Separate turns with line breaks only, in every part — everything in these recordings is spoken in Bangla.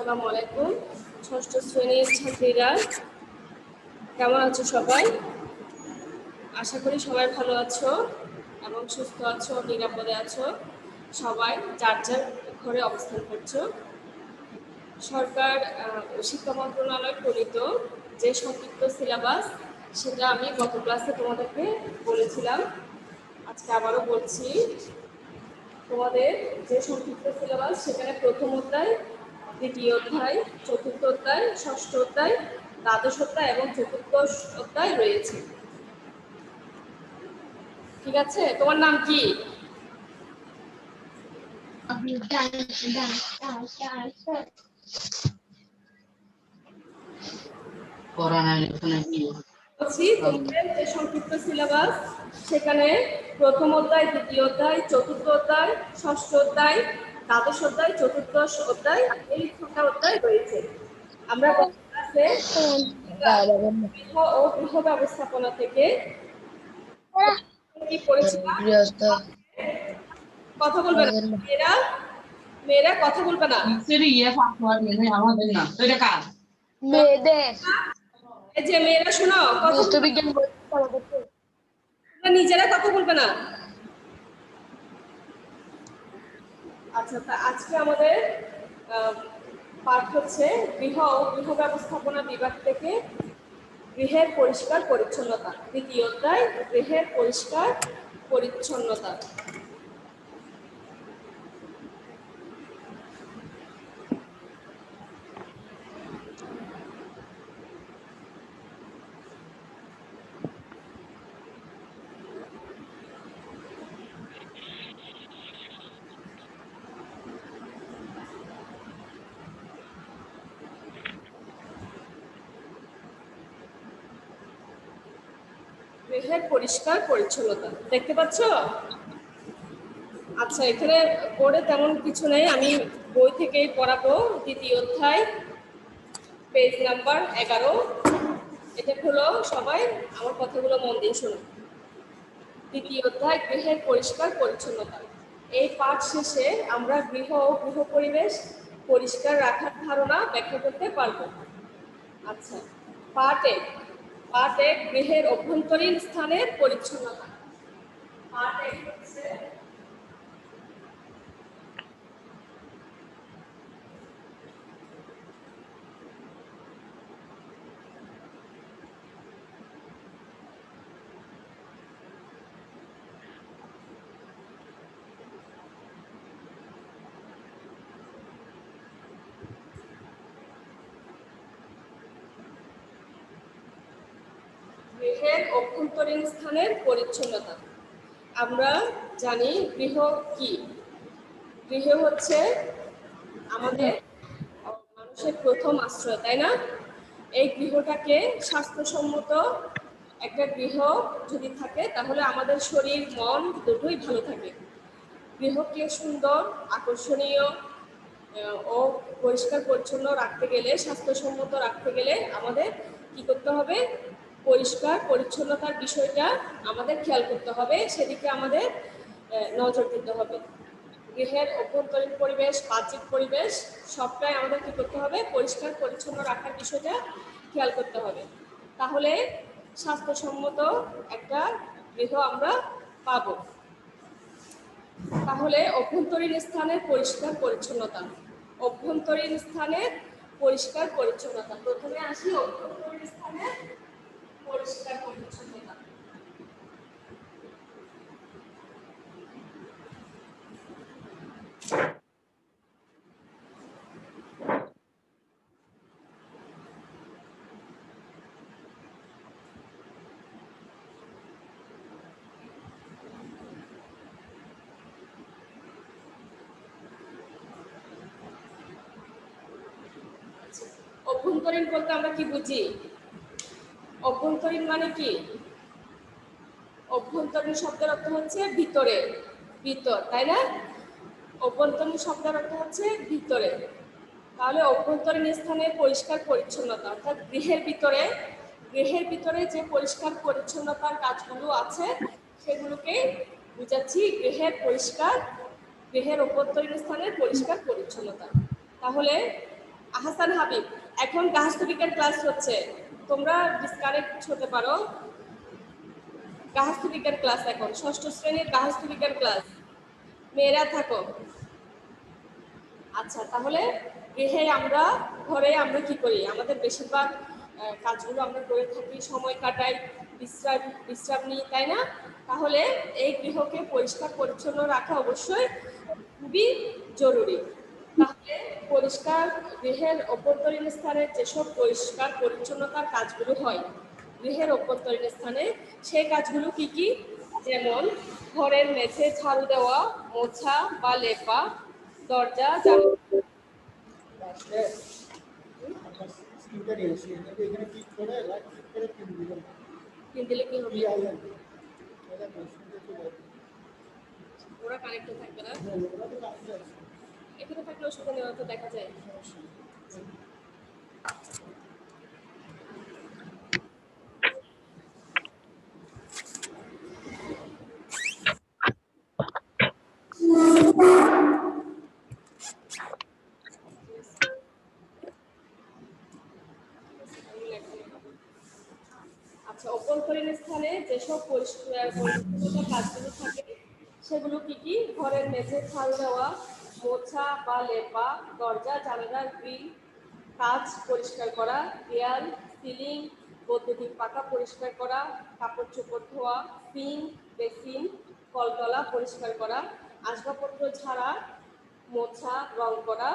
আসসালামু আলাইকুম। ষষ্ঠ শ্রেণীর ছাত্রীরা কেমন আছো সবাই? আশা করি সবাই ভালো আছো এবং সুস্থ আছো, নিরাপদে আছো। সবাই যার যার ঘরে অবস্থান করছো। সরকার শিক্ষা মন্ত্রণালয় প্রণীত যে সংক্ষিপ্ত সিলেবাস, সেটা আমি গত ক্লাসে তোমাদেরকে বলেছিলাম, আজকে আবারও বলছি। তোমাদের যে সংক্ষিপ্ত সিলেবাস, সেখানে প্রথম অধ্যায়, দ্বিতীয় অধ্যায়, চতুর্থ অধ্যায়, ষষ্ঠ অধ্যায়, দ্বাদশ অধ্যায় এবং চতুর্দশ অধ্যায় রয়েছে। ঠিক আছে? তোমার নাম কি? তোমাদের যে সংক্ষিপ্ত সিলেবাস, সেখানে প্রথম অধ্যায়, দ্বিতীয় অধ্যায়, চতুর্থ অধ্যায়, ষষ্ঠ অধ্যায়, দ্বাদশ অধ্যায়, চতুর্দশ অধ্যায়, এই 6টা অধ্যায় রয়েছে। আমরা ক্লাসে গৃহ ও গৃহ ব্যবস্থাপনা থেকে কি পড়েছিলাম? কথা বলবে না মেয়েরা কথা বলবে না। এই যে মেয়েরা শোনো, নিজেরা কথা বলবে না। আচ্ছা, আজকে আমাদের পাঠ হচ্ছে গৃহ ও গৃহ ব্যবস্থাপনা বিভাগ থেকে গৃহের পরিষ্কার পরিচ্ছন্নতা, দ্বিতীয় অধ্যায়, গৃহের পরিষ্কার পরিচ্ছন্নতা। গৃহের পরিষ্কার পরিচ্ছন্নতা দেখতে পাচ্ছ? আচ্ছা, এখানে বোর্ডে তেমন কিছু নেই, আমি বই থেকেই পড়াবো। দ্বিতীয় অধ্যায়, পেজ নাম্বার 11। এটা হলো, সবাই আমার কথাগুলো মন দিয়ে শুনো। দ্বিতীয় অধ্যায়, গৃহের পরিষ্কার পরিচ্ছন্নতা। এই পাঠ শেষে আমরা গৃহ ও গৃহ পরিবেশ পরিষ্কার রাখার ধারণা ব্যাখ্যা করতে পারব। আচ্ছা, পাঠ এক, গৃহের অভ্যন্তরীণ স্থানের পরিচ্ছন্নতা। পাঠ এক হচ্ছে গৃহের অভ্যন্তরীণ স্থানের পরিচ্ছন্নতা। আমরা জানি গৃহ কি। গৃহ হচ্ছে আমাদের মানুষের প্রথম আশ্রয়, তাই না? এই গৃহটাকে স্বাস্থ্যসম্মত একটা গৃহ যদি থাকে, তাহলে আমাদের শরীর মন দুটোই ভালো থাকে। গৃহকে সুন্দর, আকর্ষণীয় ও পরিষ্কার পরিচ্ছন্ন রাখতে গেলে, স্বাস্থ্যসম্মত রাখতে গেলে আমাদের কি করতে হবে? পরিষ্কার পরিচ্ছন্নতার বিষয়টা আমাদের খেয়াল করতে হবে, সেদিকে আমাদের নজর দিতে হবে। গৃহের অভ্যন্তরীণ পরিবেশ, বাহ্যিক পরিবেশ সবটাই আমাদের কি করতে হবে? পরিষ্কার পরিচ্ছন্ন রাখার বিষয়টা খেয়াল করতে হবে। তাহলে স্বাস্থ্যসম্মত একটা গৃহ আমরা পাবো। তাহলে অভ্যন্তরীণ স্থানের পরিষ্কার পরিচ্ছন্নতা। অভ্যন্তরীণ স্থানের পরিষ্কার পরিচ্ছন্নতা। প্রথমে আসি অভ্যন্তরীণ স্থানের পরিষ্কার পরিচ্ছন্নতা। অভ্যন্তরীণ বলতে আমরা কি বুঝি? অভ্যন্তরীণ মানে কি? অভ্যন্তরীণ শব্দের অর্থ হচ্ছে ভিতরে, ভিতর, তাই না? অভ্যন্তরীণ শব্দের অর্থ হচ্ছে ভিতরে। তাহলে অভ্যন্তরীণ স্থানের পরিষ্কার পরিচ্ছন্নতা অর্থাৎ গৃহের ভিতরে যে পরিষ্কার পরিচ্ছন্নতার কাজগুলো আছে, সেগুলোকে বুঝাচ্ছি গৃহের অভ্যন্তরীণ স্থানের পরিষ্কার পরিচ্ছন্নতা। তাহলে আহসান হাবিব, এখন গার্হস্থ্যবিজ্ঞান ক্লাস হচ্ছে, তোমরা ডিসকানেক্ট হতে পারো। গার্হস্থ্যবিজ্ঞান ক্লাস এখন, ষষ্ঠ শ্রেণীর গার্হস্থ্যবিজ্ঞান ক্লাস, মেয়েরা থাকো। আচ্ছা, তাহলে ঘরে আমরা কি করি? আমাদের বেশিরভাগ কাজগুলো আমরা করে থাকি, সময় কাটাই, বিশ্রাম নিই, তাই না? তাহলে এই গৃহকে পরিষ্কার পরিচ্ছন্ন রাখা অবশ্যই খুবই জরুরি। তাহলে পরিষ্কার গৃহের অভ্যন্তরীণ স্থানে যেসব পরিষ্কার পরিচ্ছন্নতার কাজগুলো হয় গৃহের অভ্যন্তরীণ স্থানে, সেই কাজগুলো কি কি? যেমন ঘরের মেঝে ঝাড়ু দেওয়া, মোছা বা লেপা, দরজা জানালা। পিন দিলে কি হবে? ওরা কানেক্টে থাকবে না, এখানে থাকলে অসুবিধা নেই, তো দেখা যায়। আচ্ছা, অভ্যন্তরীণ স্থানে যেসব পরিষ্কার পরিচ্ছন্নতার কাজগুলো থাকে সেগুলো কি কি? ঘরের মেঝে ঝাড়ু দেওয়া, মোছা বা লেপা, দরজা জানালার গ্রিল কাঁচ পরিষ্কার করা, দেয়াল সিলিং বৈদ্যুতিক পাতা পরিষ্কার করা, কাপড় চোপড় ধোয়া, সিঙ্ক বেসিন কলতলা পরিষ্কার করা, আসবাবপত্র ঝাড়া মোছা রং করা,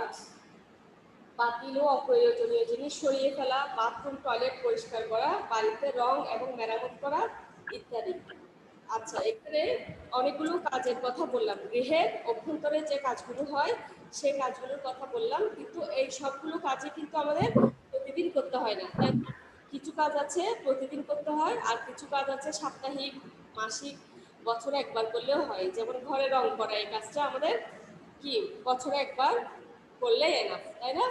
বাতিল ও অপ্রয়োজনীয় জিনিস সরিয়ে ফেলা, বাথরুম টয়লেট পরিষ্কার করা, বাড়িতে রং এবং মেরামত করা ইত্যাদি। আচ্ছা, এখানে অনেকগুলো কাজের কথা বললাম, গৃহের অভ্যন্তরে যে কাজগুলো হয় সেই কাজগুলোর কথা বললাম, কিন্তু এই সবগুলো কাজে কিন্তু আমাদের প্রতিদিন করতে হয় না, তাই কিছু কাজ আছে প্রতিদিন করতে হয়, আর কিছু কাজ আছে সাপ্তাহিক, মাসিক, বছরে একবার করলেও হয়। যেমন ঘরে রং করা, এই কাজটা আমাদের কি বছরে একবার করলেই এনাফ, তাই না?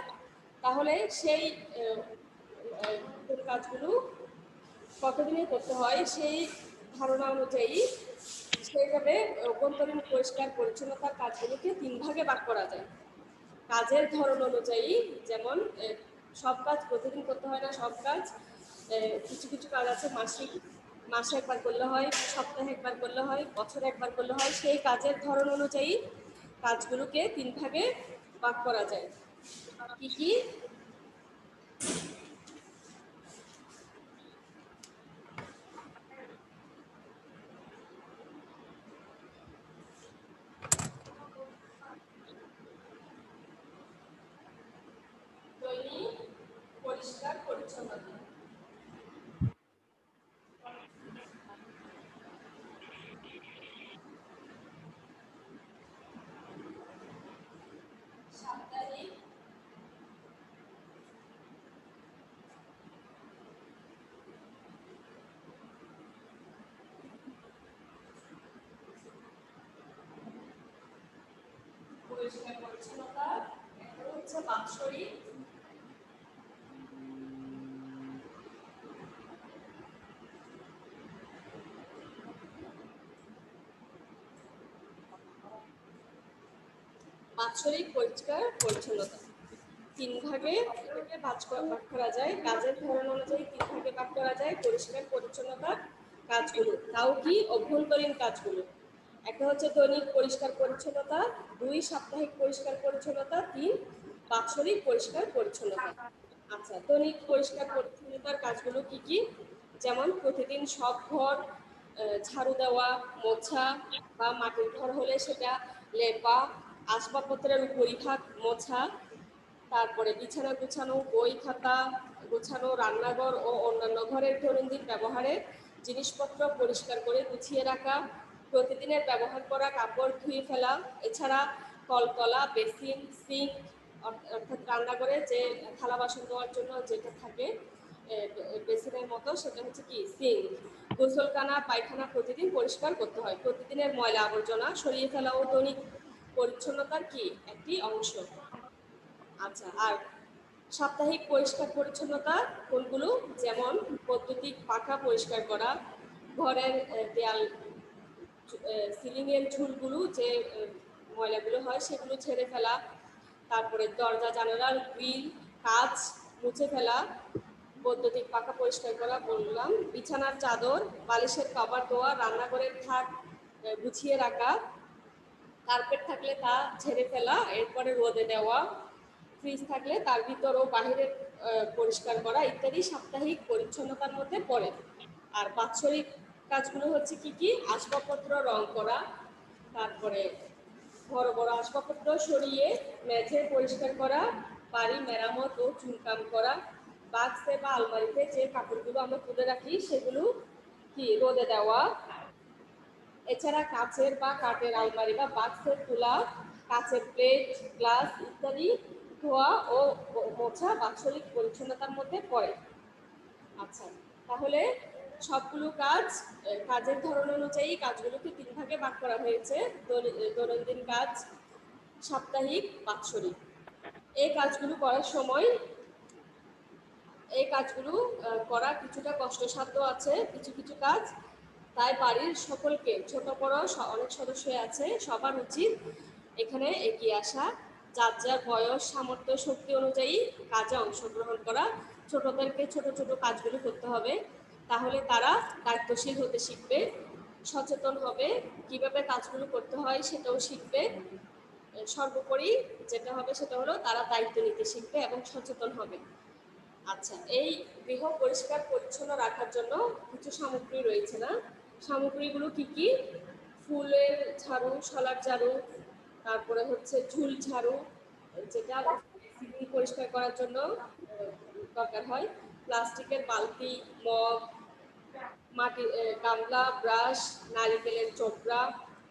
তাহলে সেই কাজগুলো কতদিনে করতে হয় সেই ধারণা অনুযায়ী সেইভাবে অভ্যন্তরীণ পরিষ্কার পরিচ্ছন্নতার কাজগুলোকে 3 ভাগে ভাগ করা যায় কাজের ধরন অনুযায়ী। যেমন সব কাজ প্রতিদিন করতে হয় না, সব কাজ কিছু কিছু কাজ আছে মাসে একবার করলে হয়, সপ্তাহে একবার করলে হয়, বছরে একবার করলে হয়। সেই কাজের ধরন অনুযায়ী কাজগুলোকে 3 ভাগে ভাগ করা যায়। কি কি? দৈনিক পরিষ্কার পরিচ্ছন্নতা, সাপ্তাহিক পরিষ্কার পরিচ্ছন্নতা, একটা হচ্ছে বাৎসরিক, পরিষ্কার পরিচ্ছন্নতা 3 ভাগে ভাগ করা যায়। কাজের ধরন অনুযায়ী 3 ভাগে ভাগ করা যায় পরিষ্কার পরিচ্ছন্নতার কাজগুলো। তাও কি? অভ্যন্তরীণ কাজগুলো। একটা হচ্ছে দৈনিক পরিষ্কার পরিচ্ছন্নতা, 2 সাপ্তাহিক পরিষ্কার পরিচ্ছন্নতা, 3 বাৎসরিক পরিষ্কার পরিচ্ছন্নতা। আচ্ছা, দৈনিক পরিষ্কার পরিচ্ছন্নতার কাজগুলো কি কি? যেমন প্রতিদিন সব ঘর ঝাড়ু দেওয়া, মোছা, বা মাটির ঘর হলে সেটা লেপা, আসবাবপত্রের উপরিভাগ মোছা, তারপরে বিছানা গুছানো, বই খাতা গুছানো, রান্নাঘর ও অন্যান্য ঘরের দৈনন্দিন ব্যবহারের জিনিসপত্র পরিষ্কার করে গুছিয়ে রাখা, প্রতিদিনের ব্যবহার করা কাপড় ধুয়ে ফেলা, এছাড়া কলতলা বেসিন সিঙ্ক অর্থাৎ রান্নাঘরে যে থালা বাসন ধোয়ার জন্য যেটা থাকে বেসিনের মতো, সেটা হচ্ছে কি সিঙ্ক। গোসলখানা পায়খানা প্রতিদিন পরিষ্কার করতে হয়। প্রতিদিনের ময়লা আবর্জনা সরিয়ে ফেলাও দৈনিক পরিচ্ছন্নতার কি একটি অংশ। আচ্ছা, আর সাপ্তাহিক পরিষ্কার পরিচ্ছন্নতা কোনগুলো? যেমন বৈদ্যুতিক পাখা পরিষ্কার করা, ঘরের দেয়াল সিলিংয়ের ঝুলগুলো যে ময়লাগুলো হয় সেগুলো ছেড়ে ফেলা, তারপরে দরজা জানালার গ্রিল কাঁচ মুছে ফেলা, বৈদ্যুতিক পাখা পরিষ্কার করা বললাম, বিছানার চাদর, বালিশের কভার ধোয়া, রান্নাঘরের খাট গুছিয়ে রাখা, কার্পেট থাকলে তা ঝেড়ে ফেলা, এরপরে রোদে দেওয়া, ফ্রিজ থাকলে তার ভিতর ও বাহিরের পরিষ্কার করা ইত্যাদি সাপ্তাহিক পরিচ্ছন্নতার মধ্যে পড়ে। আর বাৎসরিক কাজগুলো হচ্ছে কি কি? আসবাবপত্র রং করা, তারপরে বড় বড় আসবাবপত্র সরিয়ে মেঝে পরিষ্কার করা, বাড়ি মেরামত ও চুনকাম করা, বাক্সে বা আলমারিতে যে কাপড়গুলো আমরা তুলে রাখি সেগুলো কি রোদে দেওয়া। এছাড়া কাচের বা কাঠের আলমারি বা বাক্সের তুলা, কাচের প্লেট, গ্লাস ইত্যাদি ধোয়া ও মোছা বাৎসরিক পরিচ্ছন্নতার মধ্যে পড়ে। আচ্ছা, তাহলে সবগুলো কাজের ধরন অনুযায়ী কাজগুলোকে 3 ভাগে ভাগ করা হয়েছে: দৈনন্দিন কাজ, সাপ্তাহিক, বাৎসরিক। এই কাজগুলো করার সময় করা কিছুটা কষ্টসাধ্য আছে কিছু কিছু কাজ, তাই বাড়ির সকলকে, ছোট বড় অনেক সদস্যই আছে, সবার উচিত এখানে এগিয়ে আসা, যার যার বয়স, সামর্থ্য, শক্তি অনুযায়ী কাজে অংশগ্রহণ করা। ছোটদেরকে ছোট ছোট কাজগুলো করতে হবে, তাহলে তারা দায়িত্বশীল হতে শিখবে, সচেতন হবে, কিভাবে কাজগুলো করতে হয় সেটাও শিখবে। সর্বোপরি যেটা হবে সেটা হলো তারা দায়িত্ব নিতে শিখবে এবং সচেতন হবে। আচ্ছা, এই গৃহ পরিষ্কার পরিচ্ছন্ন রাখার জন্য কিছু সামগ্রী রয়েছে না? সামগ্রীগুলো কি কি? ফুলের ঝাড়ু, শলার ঝাড়ু, তারপরে হচ্ছে ঝুল ঝাড়ু, যেটা সিলিং পরিষ্কার করার জন্য দরকার হয়, প্লাস্টিকের বালতি, মগ, মাটি গামলা, ব্রাশ, নারিকেলের চোপড়া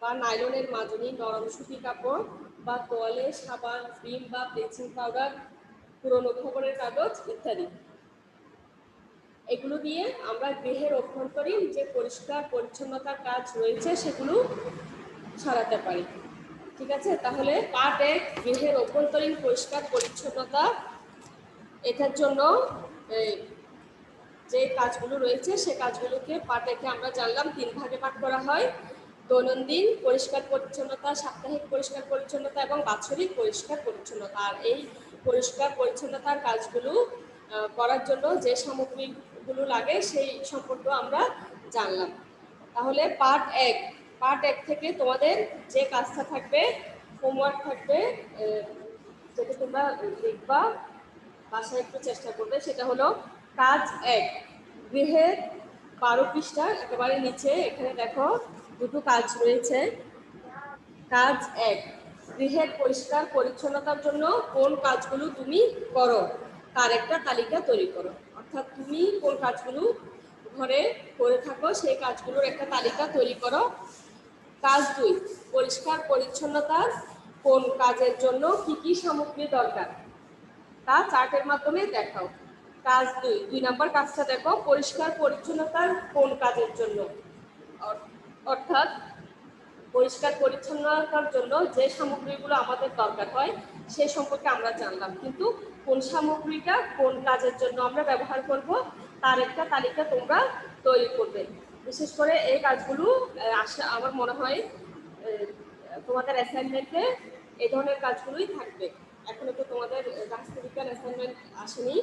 বা নাইলনের মাজনি, নরম সুতি কাপড় বা তোয়ালে, সাবান, ক্রিম বা ব্লিচিং পাউডার, পুরোনো খবরের কাগজ ইত্যাদি। এগুলো দিয়ে আমরা গৃহের অভ্যন্তরীণ যে পরিষ্কার পরিচ্ছন্নতার কাজ রয়েছে সেগুলো সারাতে পারি। ঠিক আছে, তাহলে পার্ট 1 গৃহের অভ্যন্তরীণ পরিষ্কার পরিচ্ছন্নতা। এটার জন্য যে কাজগুলো রয়েছে সে কাজগুলোকে পার্ট 1 আমরা জানলাম 3 ভাগে ভাগ করা হয়: দৈনন্দিন পরিষ্কার পরিচ্ছন্নতা, সাপ্তাহিক পরিষ্কার পরিচ্ছন্নতা এবং বাৎসরিক পরিষ্কার পরিচ্ছন্নতা। আর এই পরিষ্কার পরিচ্ছন্নতার কাজগুলো করার জন্য যে সামগ্রীগুলো লাগে সেই সম্পর্কে আমরা জানলাম। তাহলে পার্ট 1 থেকে তোমাদের যে কাজটা থাকবে, হোমওয়ার্ক থাকবে, যেটা তোমরা লিখবা, বাসায় একটু চেষ্টা করবে, সেটা হলো কাজ 1, গৃহের 12 পৃষ্ঠা একেবারে নিচে এখানে দেখো দুটো কাজ রয়েছে। কাজ 1, গৃহের পরিষ্কার পরিচ্ছন্নতার জন্য কোন কাজগুলো তুমি করো তার একটা তালিকা তৈরি করো। অর্থাৎ তুমি কোন কাজগুলো ঘরে করে থাকো সেই কাজগুলোর একটা তালিকা তৈরি করো। কাজ 2, পরিষ্কার পরিচ্ছন্নতার কোন কাজের জন্য কি কি সামগ্রী দরকার তা চার্টের মাধ্যমে দেখাও। কাজ 2 নম্বর কাজটা দেখো, পরিষ্কার পরিচ্ছন্নতার কোন কাজের জন্য, অর্থাৎ পরিষ্কার পরিচ্ছন্নতার জন্য যে সামগ্রীগুলো আমাদের দরকার হয় সে সম্পর্কে আমরা জানলাম, কিন্তু কোন সামগ্রীটা কোন কাজের জন্য আমরা ব্যবহার করব তার একটা তালিকা তোমরা তৈরি করবে। বিশেষ করে এই কাজগুলো আমার মনে হয় তোমাদের অ্যাসাইনমেন্টে এই ধরনের কাজগুলোই থাকবে। এখনো তো তোমাদের রাষ্ট্রবিজ্ঞান অ্যাসাইনমেন্ট আসেনি,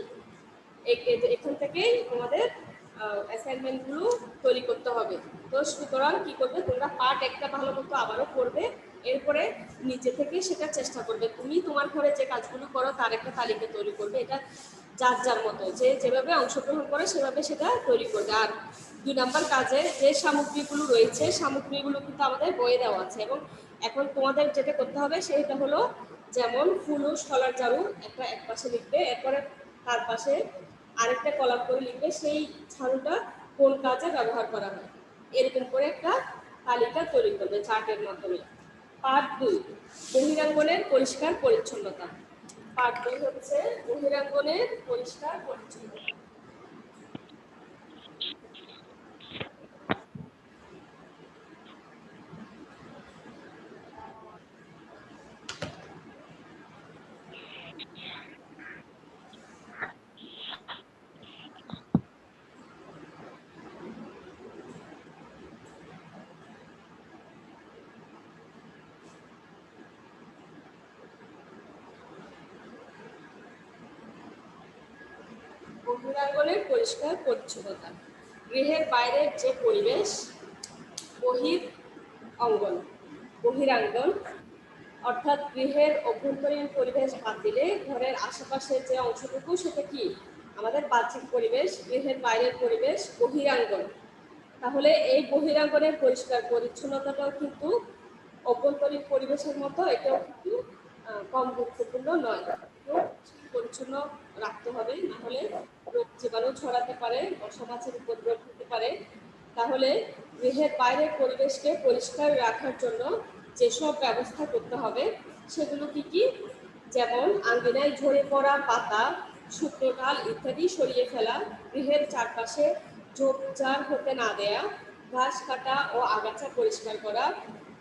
এখান থেকেই তোমাদের অ্যাসাইনমেন্টগুলো তৈরি করতে হবে। তো সুতরাং কি করবে, তোমরা পার্ট 1টা ভালো মতো আবারও করবে, এরপরে নিজে থেকে সেটা চেষ্টা করবে। তুমি তোমার ঘরে যে কাজগুলো করো তার একটা তালিকা তৈরি করবে, এটা যার যার মতো যে যেভাবে অংশগ্রহণ করে সেভাবে সেটা তৈরি করবে। আর 2 নম্বর কাজে যে সামগ্রীগুলো রয়েছে সামগ্রীগুলো কিন্তু আমাদের বইয়ে দেওয়া আছে, এবং এখন তোমাদের যেটা করতে হবে সেটা হলো, যেমন ফুল ও শলার ঝাড়ু একটা এক পাশে লিখবে, এরপরে তার পাশে আরেকটা কলাম করে লিখবে সেই ঝাড়ুটা কোন কাজে ব্যবহার করা হয়, এরকম করে একটা তালিকা তৈরি করবে চার্টের মাধ্যমে। পার্ট 2, বহিরাঙ্গনের পরিষ্কার পরিচ্ছন্নতা। পার্ট 2 হচ্ছে বহিরাঙ্গনের পরিষ্কার পরিচ্ছন্নতা। বহিরাঙ্গনের পরিষ্কার পরিচ্ছন্নতা। গৃহের বাইরের যে পরিবেশ, বহিরাঙ্গন অর্থাৎ গৃহের অভ্যন্তরীণ পরিবেশ বাদ দিলে ঘরের আশেপাশের যে অংশটুকু সেটা কি আমাদের বাহ্যিক পরিবেশ। গৃহের বাইরের পরিবেশ বহিরাঙ্গন। তাহলে এই বহিরাঙ্গনের পরিষ্কার পরিচ্ছন্নতাটাও কিন্তু অভ্যন্তরীণ পরিবেশের মতো এটাও কিন্তু কম গুরুত্বপূর্ণ নয়। পরিচ্ছন্ন রাখতে হবে, না হলে রোগ জীবাণু ছড়াতে পারে, মশা মাছির উপদ্রব হতে পারে। তাহলে গৃহের বাইরের পরিবেশকে পরিষ্কার রাখার জন্য যেসব ব্যবস্থা করতে হবে সেগুলো কি কি? যেমন আঙ্গিনায় ঝরে পড়া পাতা, শুকনো ডাল ইত্যাদি সরিয়ে ফেলা, গৃহের চারপাশে ঝোপঝাড় হতে না দেয়া, ঘাস কাটা ও আগাছা পরিষ্কার করা,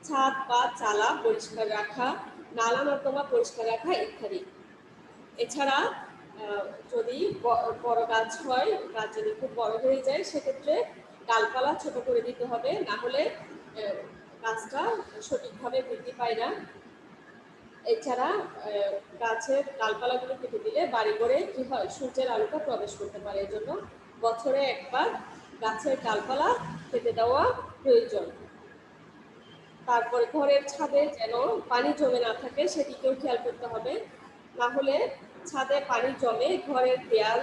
ছাদ বা চালা পরিষ্কার রাখা, নালা নর্দমা পরিষ্কার রাখা ইত্যাদি। এছাড়া যদি বড় গাছ হয়, গাছ যদি খুব বড় হয়ে যায় সেক্ষেত্রে ডালপালা ছোট করে দিতে হবে, না হলে গাছটা সঠিকভাবে বৃদ্ধি পায় না। এছাড়া গাছের ডালপালাগুলো কেটে দিলে বাড়ি ঘরে কি হয়, সূর্যের আলোটা প্রবেশ করতে পারে। এই জন্য বছরে একবার গাছের ডালপালা কেটে দেওয়া প্রয়োজন। তারপরে ঘরের ছাদে যেন পানি জমে না থাকে সেদিকেও খেয়াল করতে হবে, না হলে ছাদে পানি জমে ঘরের দেয়াল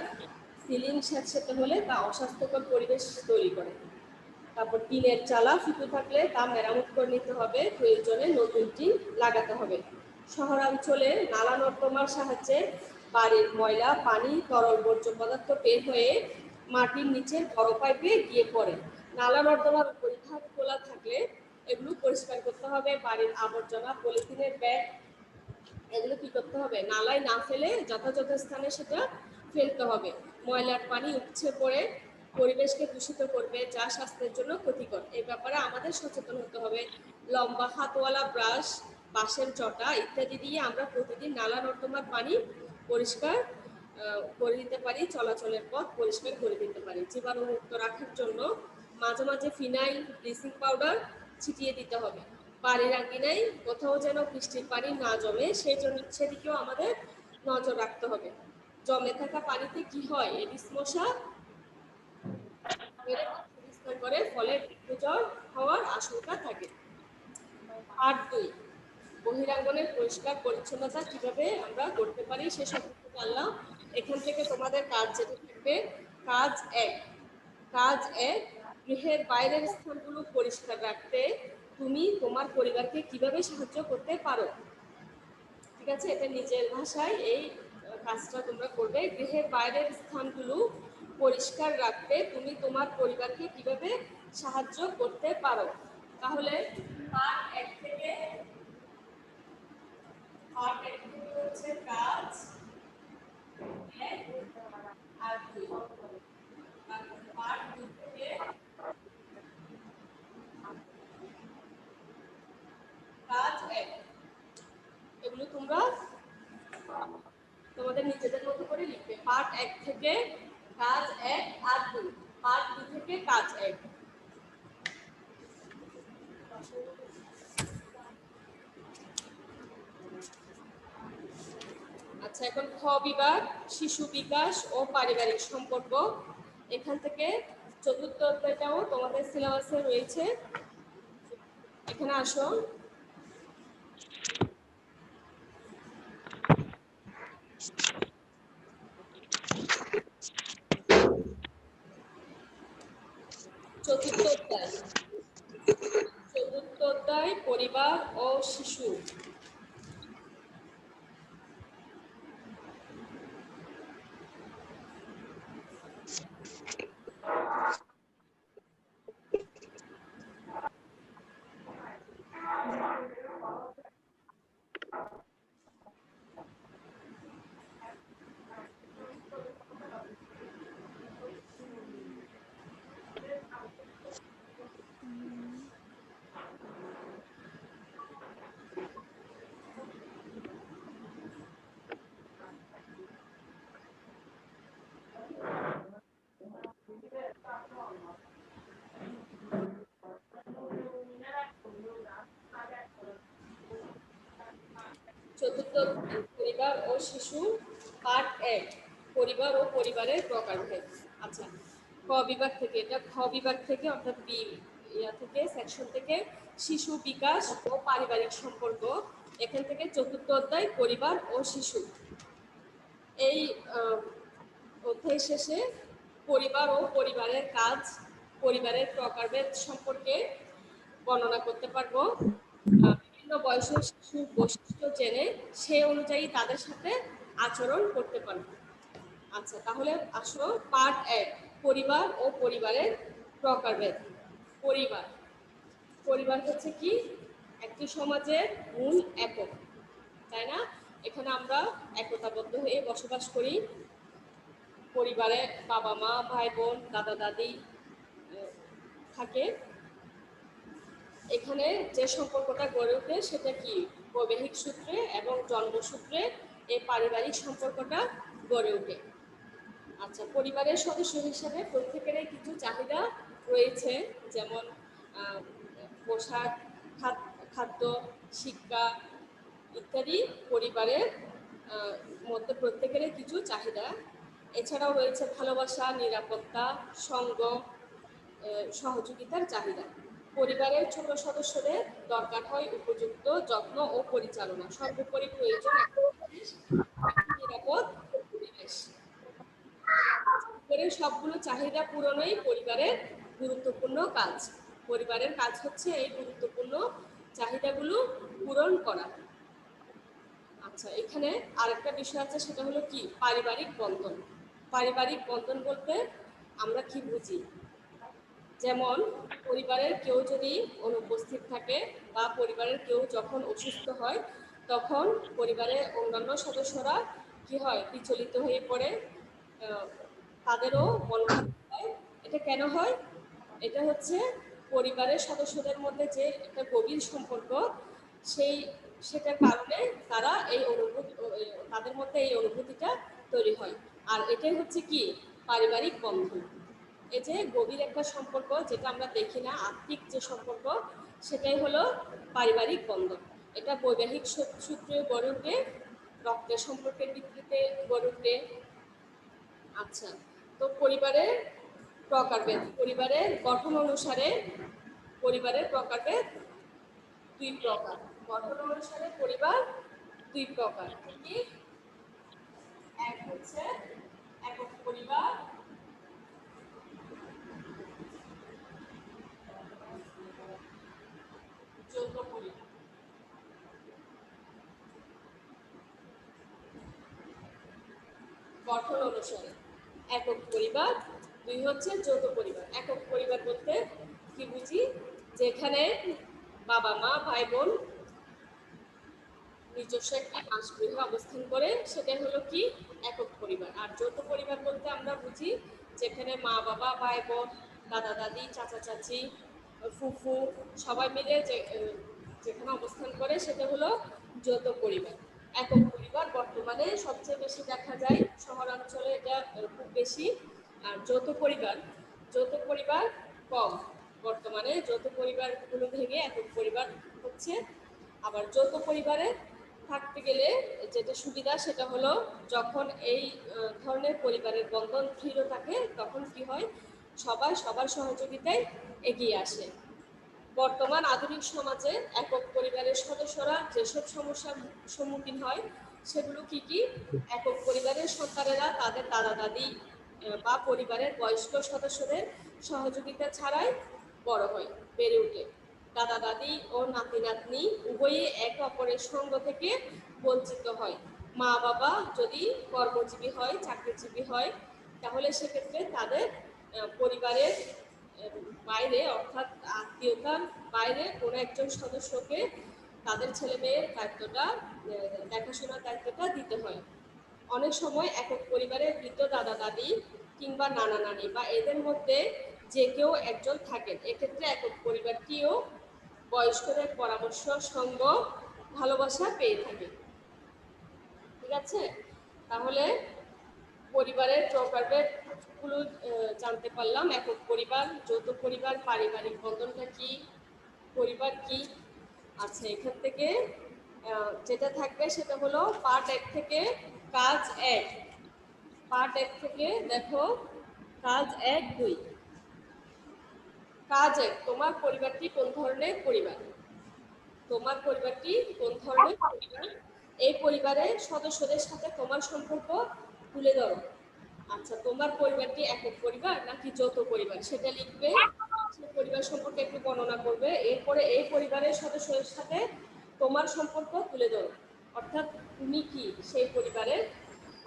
সিলিং স্যাঁতসেঁতে হলে তা অস্বাস্থ্যকর পরিবেশ তৈরি করে। তারপর টিনের চালা ফুটো থাকলে তা মেরামত করে নিতে হবে, প্রয়োজনে নতুন টিন লাগাতে হবে। শহরাঞ্চলে নালা নর্দমার সাহায্যে বাড়ির ময়লা পানি তরল বর্জ্য পদার্থ বের হয়ে মাটির নিচের বড় পাইপে গিয়ে পড়ে। নালা নর্দমার উপরিভাগ খোলা থাকলে এগুলো পরিষ্কার করতে হবে। বাড়ির আবর্জনা, পলিথিনের ব্যাগ এগুলো কি করতে হবে, নালায় না ফেলে যথাযথ স্থানে সেটা ফেলতে হবে। ময়লার পানি উপচে পড়ে পরিবেশকে দূষিত করবে, যা স্বাস্থ্যের জন্য ক্ষতিকর। এই ব্যাপারে আমাদের সচেতন হতে হবে। লম্বা হাতওয়ালা ব্রাশ, বাঁশের চটা ইত্যাদি দিয়ে আমরা প্রতিদিন নালা নর্দমার পানি পরিষ্কার করে দিতে পারি, চলাচলের পথ পরিষ্কার করে দিতে পারি। জীবাণুমুক্ত রাখার জন্য মাঝে মাঝে ফিনাইল, ব্লিচিং পাউডার ছিটিয়ে দিতে হবে। বাড়ির আঙ্গিনায় কোথাও যেন বৃষ্টির পানি না জমে সেদিকেও আমাদের নজর রাখতে হবে। জমে থাকা পানিতে কি হয়, এডিস মশা বিস্তার করে, ফলে ডেঙ্গু জ্বর হওয়ার আশঙ্কা থাকে। আর 2, বহিরাঙ্গনের পরিষ্কার পরিচ্ছন্নতা কিভাবে আমরা করতে পারি সে সম্পর্কে জানলাম। এখান থেকে তোমাদের কাজ যেটা থাকবে, কাজ 1 গৃহের বাইরের স্থানগুলো পরিষ্কার রাখতে তুমি তোমার পরিবারকে কিভাবে সাহায্য করতে পারো। ঠিক আছে, এটা নিজের ভাষায় এই কাজটা তোমরা করবে। গৃহের বাইরের স্থানগুলো পরিষ্কার রাখতে তুমি তোমার পরিবারকে কিভাবে সাহায্য করতে পারো। তাহলে পার্ট 1 থেকে হচ্ছে কাজ 1 আর 2, পার্ট 2 থেকে কাজ 1। এগুলো তোমরা তোমাদের নিজেদের মতো করে লিখবে। পার্ট 1 থেকে কাজ 1 আর 2, পার্ট 2 থেকে কাজ 1। আচ্ছা, এখন খ বিভাগ, শিশু বিকাশ ও পারিবারিক সম্পর্ক। এখান থেকে চতুর্থ অধ্যায়টাও তোমাদের সিলেবাসে রয়েছে। এখানে আসো। চতুর্থ অধ্যায় পরিবার ও শিশু। চতুর্থ পরিবার ও শিশু, পার্ট 1। পরিবার ও পরিবারের প্রকারভেদ। আচ্ছা, ক বিভাগ থেকে, এটা খ বিভাগ থেকে অর্থাৎ বি থেকে সেকশন থেকে শিশু বিকাশ ও পারিবারিক সম্পর্ক, এখান থেকে চতুর্থ অধ্যায় পরিবার ও শিশু। এই অধ্যায় শেষে পরিবার ও পরিবারের কাজ, পরিবারের প্রকারভেদ সম্পর্কে বর্ণনা করতে পারবো। বিভিন্ন বয়সের শিশুর বৈশিষ্ট্য জেনে সে অনুযায়ী তাদের সাথে আচরণ করতে পারবো। আচ্ছা, তাহলে আসো পার্ট 1, পরিবার ও পরিবারের প্রকারভেদ। পরিবার, পরিবার হচ্ছে কি একটি সমাজের মূল একক, তাই না? এখানে আমরা একতাবদ্ধ হয়ে বসবাস করি। পরিবারে বাবা মা, ভাই বোন, দাদা দাদি থাকে। এখানে যে সম্পর্কটা গড়ে ওঠে সেটা কি বৈবাহিক সূত্রে এবং জন্মসূত্রে এই পারিবারিক সম্পর্কটা গড়ে ওঠে। আচ্ছা, পরিবারের সদস্য হিসেবে প্রত্যেকেরই কিছু চাহিদা রয়েছে, যেমন পোশাক, খাদ্য, শিক্ষা ইত্যাদি পরিবারের মধ্যে প্রত্যেকেরই কিছু চাহিদা। এছাড়াও রয়েছে ভালোবাসা, নিরাপত্তা, সঙ্গ, সহযোগিতার চাহিদা। পরিবারের ছোট সদস্যদের দরকার হয় উপযুক্ত যত্ন ও পরিচালনা। সর্বোপরি প্রয়োজন নিরাপদ পরিবেশ। পরিবারের সবগুলো চাহিদা পূরণই পরিবারের গুরুত্বপূর্ণ কাজ। পরিবারের কাজ হচ্ছে এই গুরুত্বপূর্ণ চাহিদাগুলো পূরণ করা। আচ্ছা, এখানে আরেকটা বিষয় আছে, সেটা হলো কি পারিবারিক বন্ধন। পারিবারিক বন্ধন বলতে আমরা কি বুঝি? যেমন পরিবারের কেউ যদি অনুপস্থিত থাকে বা পরিবারের কেউ যখন অসুস্থ হয়, তখন পরিবারের অন্যান্য সদস্যরা কি হয়, বিচলিত হয়ে পড়ে, তাদেরও মন খারাপ হয়। এটা কেন হয়? এটা হচ্ছে পরিবারের সদস্যদের মধ্যে যে একটা গভীর সম্পর্ক, সেটার কারণে তারা এই অনুভূতি, তাদের মধ্যে এই অনুভূতিটা তৈরি হয়। আর এটাই হচ্ছে কি পারিবারিক বন্ধন। এই যে গভীর একটা সম্পর্ক, যেটা আমরা দেখি না, আত্মিক যে সম্পর্ক, সেটাই হলো পারিবারিক বন্ধন। এটা বৈবাহিক সূত্রে গড়ে ওঠে, রক্তের সম্পর্কের ভিত্তিতে গড়ে ওঠে। আচ্ছা, তো পরিবারের প্রকারভেদ, পরিবারের গঠন অনুসারে পরিবারের প্রকারভেদ দুই প্রকার। গঠন অনুসারে পরিবার দুই প্রকার। কি? এক হচ্ছে একক পরিবার, যৌথ পরিবার। গঠন অনুসারে একক পরিবার, দুই হচ্ছে যৌথ পরিবার। একক পরিবার বলতে কি বুঝি? যেখানে বাবা মা, ভাই বোন নিজস্ব একটি বাসগৃহে অবস্থান করে, সেটাই হলো কি একক পরিবার। আর যৌথ পরিবার বলতে আমরা বুঝি যেখানে মা বাবা, ভাই বোন, দাদা দাদি, চাচা চাচি, ফুফু সবাই মিলে যেখানে অবস্থান করে, সেটা হলো যৌথ পরিবার। একক পরিবার বর্তমানে সবচেয়ে বেশি দেখা যায় শহরাঞ্চলে, এটা খুব বেশি। আর যৌথ পরিবার কম। বর্তমানে যৌথ পরিবারগুলো ভেঙে একক পরিবার হচ্ছে। আবার যৌথ পরিবারে থাকতে গেলে যেটা সুবিধা, সেটা হলো যখন এই ধরনের পরিবারের বন্ধন দৃঢ় থাকে, তখন কি হয়, সবাই সবার সহযোগিতায় এগিয়ে আসে। বর্তমান আধুনিক সমাজে একক পরিবারের সদস্যরা যেসব সমস্যার সম্মুখীন হয়, সেগুলো কি কি? একক পরিবারের সন্তানেরা তাদের দাদা দাদি বা পরিবারের বয়স্ক সদস্যদের সহযোগিতা ছাড়াই বড় হয়, বেড়ে ওঠে। দাদা দাদি ও নাতি নাতনি উভয়ে একে অপরের সঙ্গ থেকে বঞ্চিত হয়। মা বাবা যদি কর্মজীবী হয়, চাকরিজীবী হয়, তাহলে সেক্ষেত্রে তাদের পরিবারের বাইরে, অর্থাৎ আত্মীয়তার বাইরে কোনো একজন সদস্যকে তাদের ছেলে মেয়ের দায়িত্বটা, দেখাশোনার দায়িত্বটা দিতে হয়। অনেক সময় একক পরিবারের বৃদ্ধ দাদা দাদি কিংবা নানা নানি বা এদের মধ্যে যে কেউ একজন থাকেন। এক্ষেত্রে একক পরিবারটিও বয়স্কদের পরামর্শ, সঙ্গ, ভালোবাসা পেয়ে থাকে। ঠিক আছে? তাহলে পরিবারের প্রকারভেদগুলো জানতে পারলাম। একক পরিবার, যৌথ পরিবার, পারিবারিক বন্ধনটা কি, পরিবার কি। আচ্ছা, এখান থেকে যেটা থাকবে সেটা হলো পার্ট 1 থেকে কাজ 1, পার্ট 1 থেকে দেখো কাজ 1, 2। কাজ 1, তোমার পরিবারটি কোন ধরনের পরিবার? তোমার পরিবারটি কোন ধরনের পরিবার? এই পরিবারের সদস্যদের সাথে তোমার সম্পর্ক তুলে ধরো। আচ্ছা, তোমার পরিবারটি একক পরিবার নাকি যৌথ পরিবার সেটা লিখবে। সেই পরিবার সম্পর্কে একটু বর্ণনা করবে। এরপরে এই পরিবারের সদস্যদের সাথে তোমার সম্পর্ক তুলে ধরো, অর্থাৎ তুমি কি সেই পরিবারের,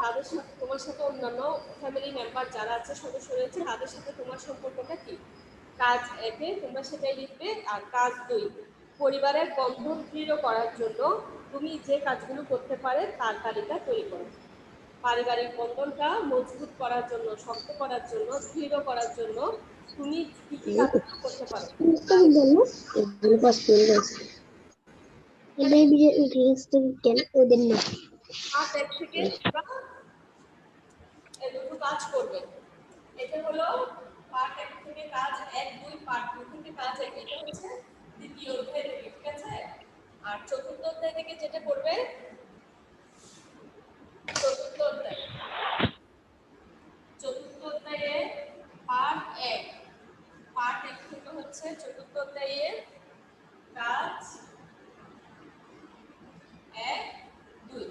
তাদের সাথে তোমার সাথে অন্যান্য ফ্যামিলি মেম্বার যারা আছে, সদস্য রয়েছে, তাদের সাথে তোমার সম্পর্কটা কি। কাজ 1-এ তোমরা সেটাই লিখবে। আর কাজ 2, পরিবারের বন্ধন দৃঢ় করার জন্য তুমি যে কাজগুলো করতে পারে তার তালিকা তৈরি করো। পারিবারিক বন্ধনটা মজবুত করার জন্য, শক্ত করার জন্য, দৃঢ় করার জন্য তুমি কি কি কাজগুলো করতে পারো। পার্ট 1 থেকে দুটো কাজ করবে। এটা হলো পার্ট 1 থেকে কাজ 1, 2, পার্ট 2 থেকে কাজ 1। এটা হচ্ছে দ্বিতীয় অধ্যায় থেকে, ঠিক আছে। আর চতুর্থ অধ্যায় থেকে যেটা করবে, চতুর্থ অধ্যায়ে পার্ট 1, পার্ট 1 থেকে হচ্ছে চতুর্থ অধ্যায়ে কাজ 1, 2।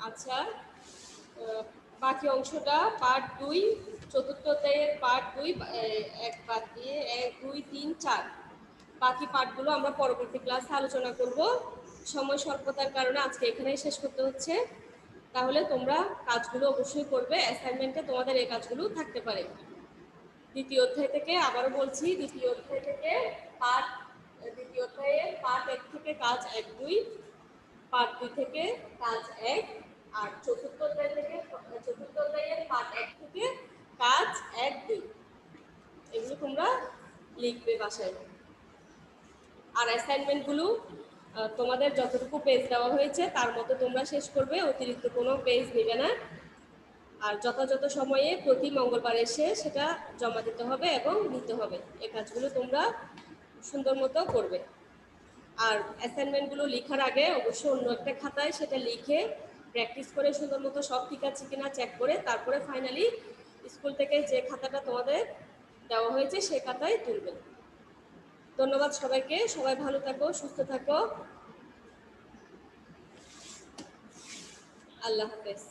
আচ্ছা, বাকি অংশটা পার্ট 2, চতুর্থ অধ্যায়ের পার্ট 2, 1 বাদ দিয়ে 1, 2, 3, 4 বাকি পার্টগুলো আমরা পরবর্তী ক্লাসে আলোচনা করব। সময় স্বল্পতার কারণে আজকে এখানেই শেষ করতে হচ্ছে। তাহলে তোমরা কাজগুলো অবশ্যই করবে। অ্যাসাইনমেন্টে তোমাদের এই কাজগুলো থাকতে পারে। দ্বিতীয় অধ্যায় থেকে আবারও বলছি, দ্বিতীয় অধ্যায় থেকে দ্বিতীয় অধ্যায়ে পার্ট 1 থেকে কাজ 1, 2, পার্ট 2 থেকে কাজ 1, আর চতুর্থ অধ্যায়ের পার্ট 1 থেকে কাজ 1, 2 এগুলো তোমরা লিখবে বাসায়। আর অ্যাসাইনমেন্টগুলো তোমাদের যতটুকু পেজ দেওয়া হয়েছে তার মতো তোমরা শেষ করবে, অতিরিক্ত কোনো পেজ নেবে না। আর যথাযথ সময়ে প্রতি মঙ্গলবার এসে সেটা জমা দিতে হবে এবং নিতে হবে। এই কাজগুলো তোমরা সুন্দর মতো করবে। আর অ্যাসাইনমেন্টগুলো লেখার আগে অবশ্যই অন্য একটা খাতায় সেটা লিখে প্র্যাকটিস করে সুন্দর মতো সব ঠিক আছে কিনা চেক করে তারপরে ফাইনালি স্কুল থেকে যে খাতাটা তোমাদের দেওয়া হয়েছে সেই খাতায় তুলবে। ধন্যবাদ সবাইকে। সবাই ভালো থাকো, সুস্থ থাকো। আল্লাহ হাফেজ।